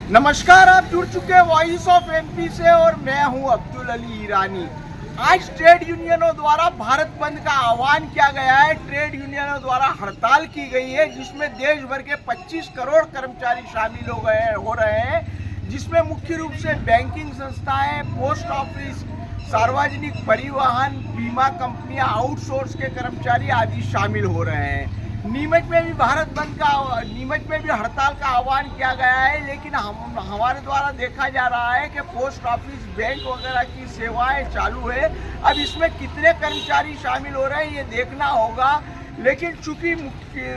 नमस्कार, आप जुड़ चुके हैं वॉइस ऑफ एमपी से और मैं हूं अब्दुल अली ईरानी। आज ट्रेड यूनियनों द्वारा भारत बंद का आह्वान किया गया है। ट्रेड यूनियनों द्वारा हड़ताल की गई है जिसमें देश भर के 25 करोड़ कर्मचारी शामिल हो रहे हैं, जिसमें मुख्य रूप से बैंकिंग संस्थाएं, पोस्ट ऑफिस, सार्वजनिक परिवहन, बीमा कंपनियां, आउटसोर्स के कर्मचारी आदि शामिल हो रहे हैं। नीमच में भी हड़ताल का आह्वान किया गया है, लेकिन हमारे द्वारा देखा जा रहा है कि पोस्ट ऑफिस, बैंक वगैरह की सेवाएं चालू है। अब इसमें कितने कर्मचारी शामिल हो रहे हैं ये देखना होगा, लेकिन चूंकि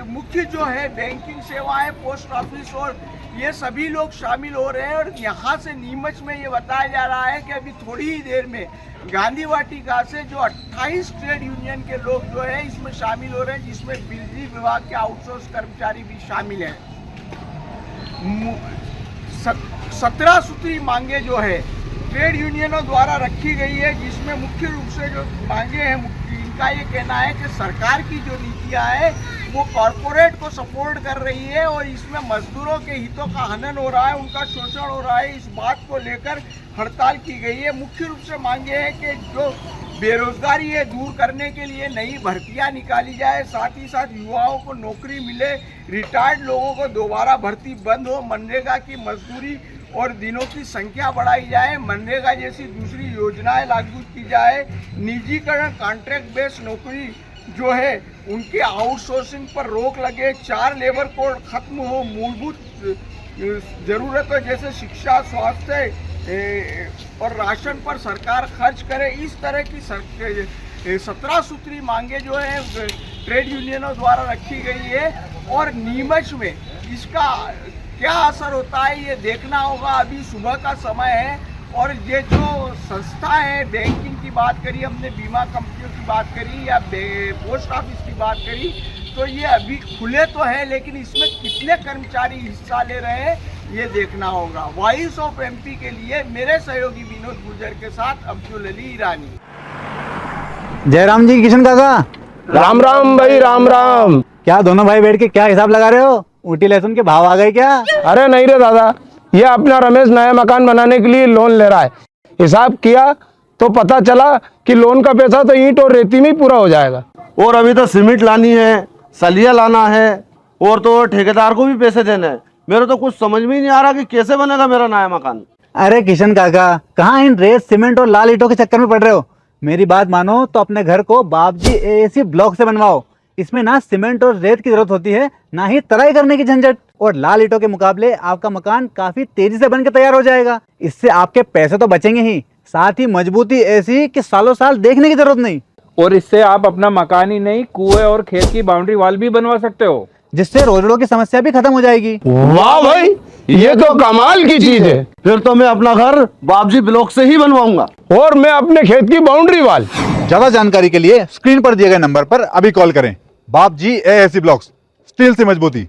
मुख्य जो है बैंकिंग सेवाएं, पोस्ट ऑफिस और ये सभी लोग शामिल हो रहे हैं। और यहाँ से नीमच में ये बताया जा रहा है कि अभी थोड़ी ही देर में गांधी वाटिका से जो 28 ट्रेड यूनियन के लोग जो है इसमें शामिल हो रहे हैं, जिसमें बिजली विभाग के आउटसोर्स कर्मचारी भी शामिल हैं। 17 सूत्री मांगे जो है ट्रेड यूनियनों द्वारा रखी गई है, जिसमें मुख्य रूप से जो मांगे हैं इनका ये कहना है कि सरकार की जो नीतियाँ है वो कॉरपोरेट को सपोर्ट कर रही है और इसमें मजदूरों के हितों का हनन हो रहा है, उनका शोषण हो रहा है। इस बात को लेकर हड़ताल की गई है। मुख्य रूप से मांगे हैं कि जो बेरोजगारी है दूर करने के लिए नई भर्तियां निकाली जाए, साथ ही साथ युवाओं को नौकरी मिले, रिटायर्ड लोगों को दोबारा भर्ती बंद हो, मनरेगा की मजदूरी और दिनों की संख्या बढ़ाई जाए, मनरेगा जैसी दूसरी योजनाएं लागू की जाए, निजीकरण, कॉन्ट्रैक्ट बेस्ड नौकरी जो है उनके आउटसोर्सिंग पर रोक लगे, 4 लेबर कोड खत्म हो, मूलभूत जरूरतों जैसे शिक्षा, स्वास्थ्य और राशन पर सरकार खर्च करे। इस तरह की 17 सूत्री मांगे जो है ट्रेड यूनियनों द्वारा रखी गई है और नीमच में इसका क्या असर होता है ये देखना होगा। अभी सुबह का समय है और ये जो संस्था है, बैंकिंग की बात करी हमने, बीमा कंपनियों की बात करी या पोस्ट ऑफिस की बात करी, तो ये अभी खुले तो है, लेकिन इसमें कितने कर्मचारी हिस्सा ले रहे हैं ये देखना होगा। वॉइस ऑफ एमपी के लिए मेरे सहयोगी विनोद गुर्जर के साथ अब्दुल अली ईरानी। जयराम जी, किशन काका, राम राम भाई, राम राम। क्या दोनों भाई बैठ के क्या हिसाब लगा रहे हो? ऊटी लहसुन के भाव आ गए क्या? अरे नहीं रे दादा, ये अपना रमेश नया मकान बनाने के लिए लोन ले रहा है। हिसाब किया तो पता चला कि लोन का पैसा तो ईंट और रेती में ही पूरा हो जाएगा। और अभी तो सीमेंट लानी है, सलिया लाना है और तो ठेकेदार को भी पैसे देने हैं। मेरे तो कुछ समझ में ही नहीं आ रहा कि कैसे बनेगा मेरा नया मकान। अरे किशन काका, कहाँ इन रेत, सीमेंट और लाल ईंटों के चक्कर में पड़ रहे हो? मेरी बात मानो तो अपने घर को बाबजी एएसी ब्लॉक से बनवाओ। इसमें ना सीमेंट और रेत की जरूरत होती है, ना ही तराई करने की झंझट। और लाल ईंटों के मुकाबले आपका मकान काफी तेजी से बनकर तैयार हो जाएगा। इससे आपके पैसे तो बचेंगे ही, साथ ही मजबूती ऐसी कि सालों साल देखने की जरूरत नहीं। और इससे आप अपना मकान ही नहीं, कुएं और खेत की बाउंड्री वॉल भी बनवा सकते हो, जिससे रोजड़ों की समस्या भी खत्म हो जाएगी। वाह भाई, ये तो कमाल की चीज है। फिर तो मैं अपना घर बाबजी ब्लॉक से ही बनवाऊंगा और मैं अपने खेत की बाउंड्री वॉल। ज्यादा जानकारी के लिए स्क्रीन पर दिए गए नंबर पर अभी कॉल करें। बाबजी एएसी ब्लॉक्स, स्टील से मजबूती।